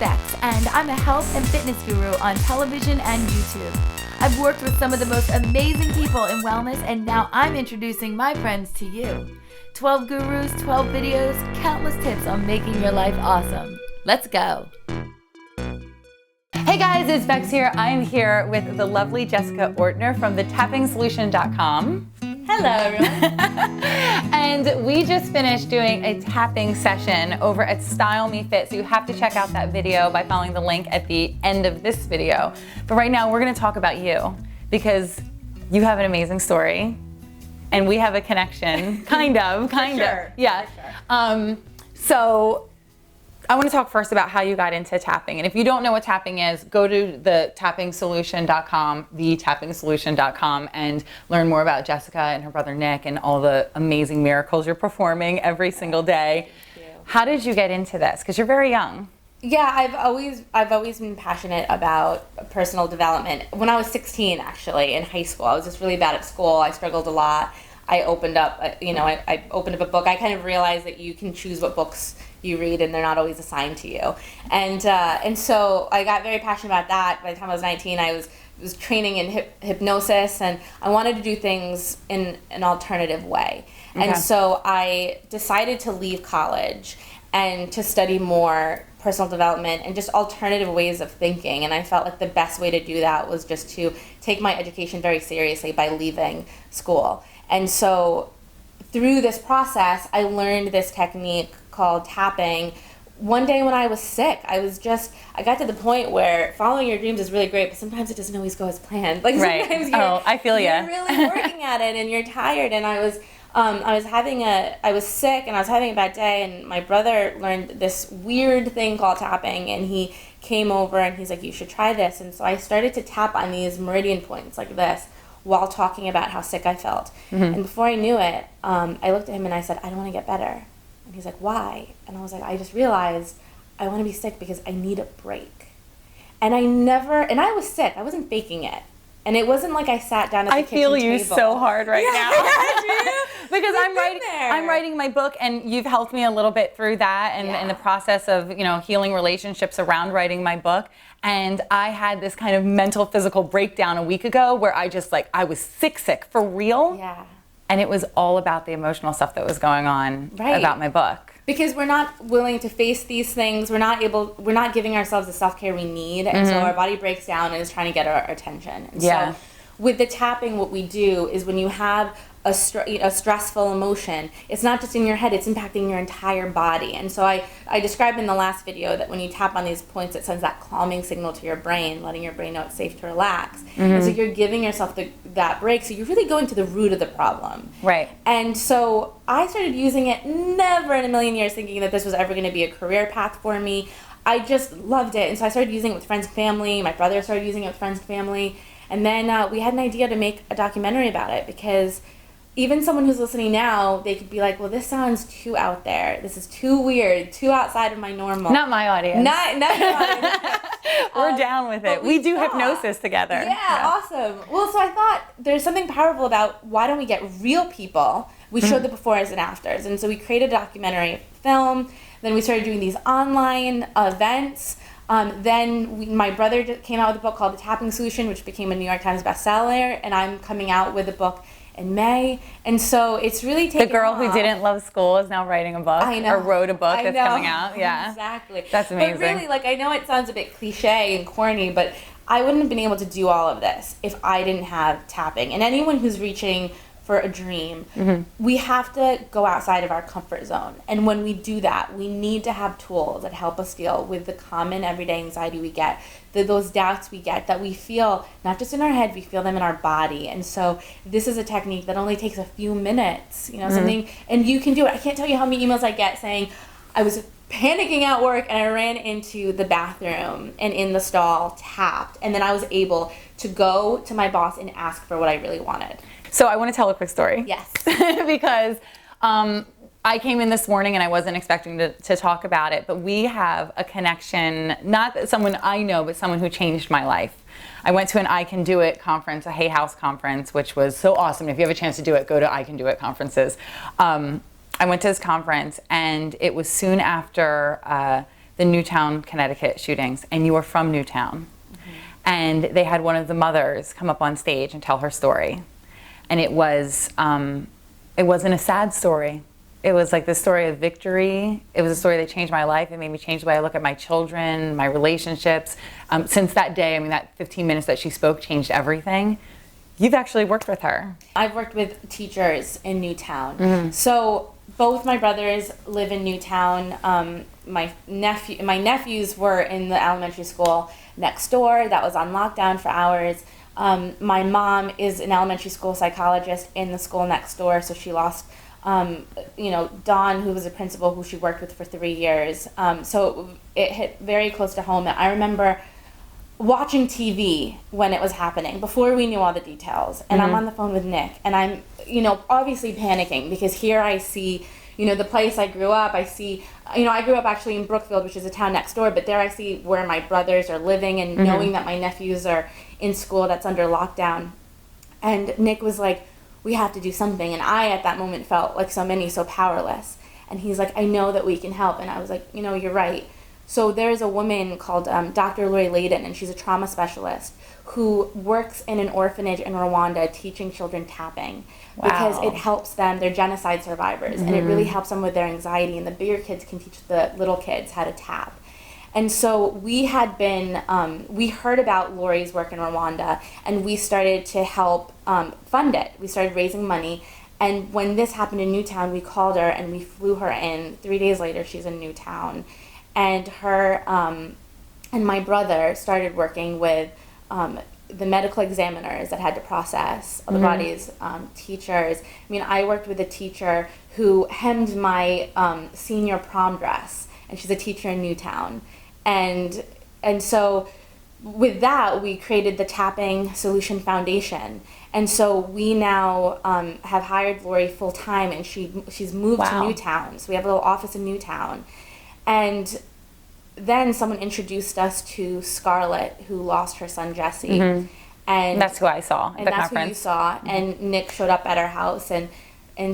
Bex, and I'm a health and fitness guru on television and YouTube. I've worked with some of the most amazing people in wellness, and now I'm introducing my friends to you. 12 gurus, 12 videos, countless tips on making your life awesome. Let's go. Hey guys, it's Bex here. I'm here with the lovely Jessica Ortner from thetappingsolution.com. Hello, everyone. And we just finished doing a tapping session over at STYLEmeFIT, so you have to check out that video by following the link at the end of this video. But right now, we're going to talk about you because you have an amazing story, and we have a connection, kind of. Sure. Yeah. Sure. So I want to talk first about how you got into tapping. And if you don't know what tapping is, go to thetappingsolution.com, and learn more about Jessica and her brother Nick and all the amazing miracles you're performing every single day. Thank you. How did you get into this? Because you're very young. Yeah, I've always been passionate about personal development. When I was 16, actually, in high school, I was just really bad at school. I struggled a lot. I opened up a book. I kind of realized that you can choose what books you read, and they're not always assigned to you. And so I got very passionate about that. By the time I was 19, I was training in hypnosis, and I wanted to do things in an alternative way. Okay. And so I decided to leave college and to study more personal development and just alternative ways of thinking. And I felt like the best way to do that was just to take my education very seriously by leaving school. And so through this process, I learned this technique called tapping. One day when I was sick, I got to the point where following your dreams is really great, but sometimes it doesn't always go as planned. Like right. Sometimes I feel you. You're really working at it and you're tired. And I was sick and I was having a bad day, and my brother learned this weird thing called tapping, and he came over and he's like, you should try this. And so I started to tap on these meridian points like this while talking about how sick I felt. Mm-hmm. And before I knew it, I looked at him and I said, I don't want to get better. And he's like, why? And I was like, I just realized I want to be sick because I need a break. And I was sick. I wasn't faking it. And it wasn't like I sat down at the kitchen table. I feel you so hard right now. Because I'm writing my book, and you've helped me a little bit through that and in the process of, healing relationships around writing my book. And I had this kind of mental, physical breakdown a week ago where I was sick for real. Yeah. And it was all about the emotional stuff that was going on about my book. Because we're not willing to face these things. We're not giving ourselves the self-care we need. And so our body breaks down and is trying to get our attention. And so with the tapping, what we do is when you have a stressful emotion, it's not just in your head, it's impacting your entire body. And so I described in the last video that when you tap on these points, it sends that calming signal to your brain, letting your brain know it's safe to relax. And so you're giving yourself that break. So you're really going to the root of the problem. Right. And so I started using it, never in a million years thinking that this was ever going to be a career path for me. I just loved it. And so I started using it with friends and family. My brother started using it with friends and family. And then we had an idea to make a documentary about it, because even someone who's listening now, they could be like, well, this sounds too out there. This is too weird, too outside of my normal. Not my audience. Not your audience. We're down with it. We do hypnosis together. Yeah, awesome. Well, so I thought there's something powerful about why don't we get real people? We showed the befores and afters. And so we created a documentary film. Then we started doing these online events. My brother came out with a book called The Tapping Solution, which became a New York Times bestseller. And I'm coming out with a book in May, and so it's really taken The girl off. who didn't love school is now writing a book. I know. Or wrote a book that's coming out. Yeah, exactly. That's amazing. But really, I know it sounds a bit cliche and corny, but I wouldn't have been able to do all of this if I didn't have tapping. And anyone who's reaching for a dream, we have to go outside of our comfort zone. And when we do that, we need to have tools that help us deal with the common everyday anxiety we get, those doubts we get that we feel not just in our head, we feel them in our body. And so this is a technique that only takes a few minutes, something, and you can do it. I can't tell you how many emails I get saying, I was panicking at work and I ran into the bathroom and in the stall tapped, and then I was able to go to my boss and ask for what I really wanted. So I want to tell a quick story. Yes. Because I came in this morning and I wasn't expecting to talk about it, but we have a connection, not someone I know, but someone who changed my life. I went to an I Can Do It conference, a Hay House conference, which was so awesome. If you have a chance to do it, go to I Can Do It conferences. I went to this conference, and it was soon after the Newtown, Connecticut shootings, and you were from Newtown. And they had one of the mothers come up on stage and tell her story. And it wasn't a sad story. It was like the story of victory. It was a story that changed my life. It made me change the way I look at my children, my relationships. Since that day, I mean, that 15 minutes that she spoke changed everything. You've actually worked with her. I've worked with teachers in Newtown. So both my brothers live in Newtown. My nephews were in the elementary school next door that was on lockdown for hours. My mom is an elementary school psychologist in the school next door, so she lost Dawn, who was a principal who she worked with for 3 years. So it hit very close to home. And I remember watching TV when it was happening, before we knew all the details. And I'm on the phone with Nick, and I'm, obviously panicking, because here I see, the place I grew up. I see, I grew up actually in Brookfield, which is a town next door, but there I see where my brothers are living, and knowing that my nephews are in school that's under lockdown. And Nick was like, we have to do something. And I, at that moment, felt like so many, so powerless. And he's like, I know that we can help. And I was like, you're right. So there's a woman called Dr. Lori Layden, and she's a trauma specialist who works in an orphanage in Rwanda teaching children tapping. Wow. Because it helps them, they're genocide survivors, and it really helps them with their anxiety, and the bigger kids can teach the little kids how to tap. And so we had been, we heard about Lori's work in Rwanda, and we started to help fund it. We started raising money. And when this happened in Newtown, we called her and we flew her in. 3 days later, she's in Newtown. And her and my brother started working with the medical examiners that had to process the bodies, teachers. I mean, I worked with a teacher who hemmed my senior prom dress, and she's a teacher in Newtown. And so with that, we created the Tapping Solution Foundation. And so we now have hired Lori full time, and she's moved to Newtown. So we have a little office in Newtown. And then someone introduced us to Scarlett, who lost her son Jesse. And that's who I saw at the conference. That's who you saw. And Nick showed up at our house and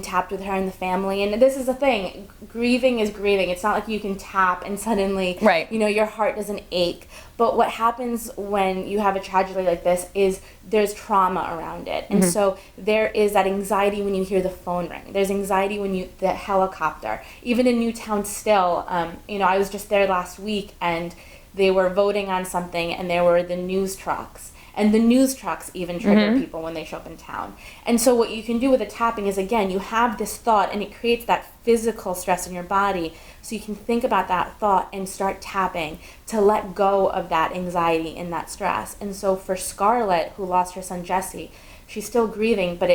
tapped with her and the family. And this is the thing, grieving is grieving. It's not like you can tap and suddenly, your heart doesn't ache. But what happens when you have a tragedy like this is there's trauma around it. And so there is that anxiety when you hear the phone ring. There's anxiety when the helicopter. Even in Newtown still, I was just there last week, and they were voting on something, and there were the news trucks. And the news trucks even trigger people when they show up in town. And so what you can do with the tapping is, again, you have this thought, and it creates that physical stress in your body. So you can think about that thought and start tapping to let go of that anxiety and that stress. And so for Scarlett, who lost her son Jesse, she's still grieving, but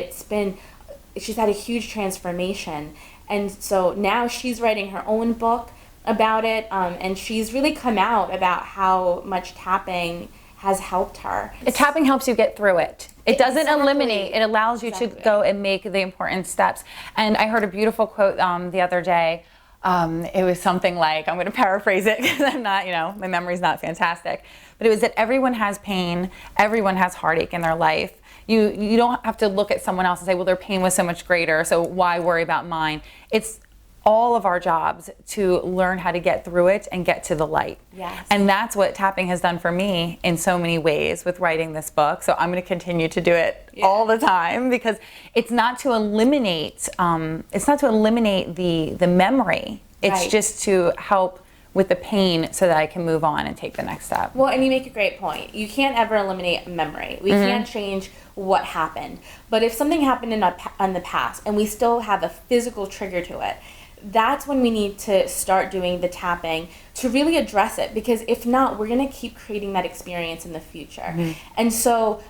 she's had a huge transformation. And so now she's writing her own book about it, and she's really come out about how much tapping has helped her. Tapping helps you get through it. It doesn't eliminate, it allows you to go and make the important steps. And I heard a beautiful quote the other day. It was something like, I'm going to paraphrase it because I'm not, my memory's not fantastic. But it was that everyone has pain, everyone has heartache in their life. You don't have to look at someone else and say, well, their pain was so much greater, so why worry about mine? It's all of our jobs to learn how to get through it and get to the light. Yes. And that's what tapping has done for me in so many ways with writing this book. So I'm going to continue to do it all the time, because it's not to eliminate the memory. It's just to help with the pain so that I can move on and take the next step. Well, and you make a great point. You can't ever eliminate memory. We can't change what happened. But if something happened in the past and we still have a physical trigger to it, that's when we need to start doing the tapping to really address it, because if not, we're going to keep creating that experience in the future. And so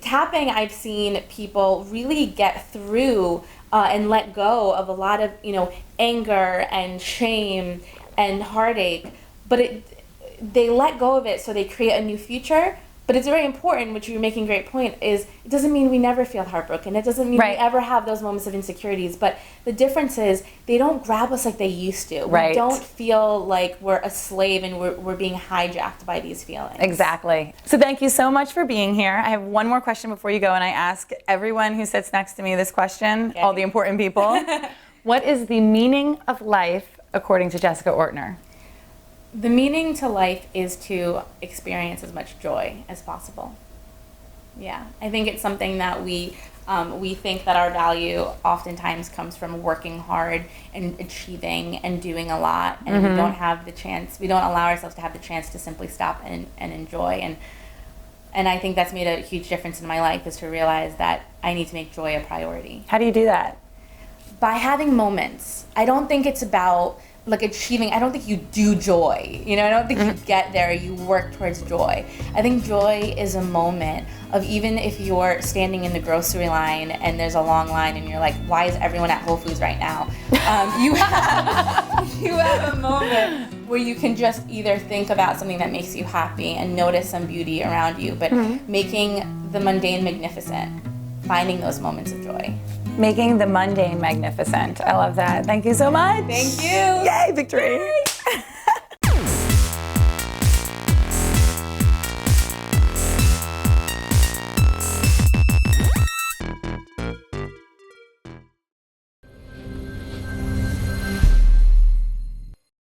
tapping, I've seen people really get through and let go of a lot of, anger and shame and heartache, but they let go of it so they create a new future. But it's very important, which you're making a great point, is it doesn't mean we never feel heartbroken. It doesn't mean we ever have those moments of insecurities. But the difference is they don't grab us like they used to. We don't feel like we're a slave and we're being hijacked by these feelings. Exactly. So thank you so much for being here. I have one more question before you go, and I ask everyone who sits next to me this question, all the important people. What is the meaning of life according to Jessica Ortner? The meaning to life is to experience as much joy as possible. Yeah, I think it's something that we think that our value oftentimes comes from working hard and achieving and doing a lot, and we don't have the chance, we don't allow ourselves to have the chance to simply stop and enjoy. And I think that's made a huge difference in my life, is to realize that I need to make joy a priority. How do you do that? By having moments. I don't think it's about like achieving. I don't think you do joy. You know, I don't think you get there, you work towards joy. I think joy is a moment of, even if you're standing in the grocery line and there's a long line and you're like, why is everyone at Whole Foods right now? You have a moment where you can just either think about something that makes you happy and notice some beauty around you, but making the mundane magnificent, finding those moments of joy. Making the mundane magnificent. I love that. Thank you so much. Thank you. Yay, victory. Yay.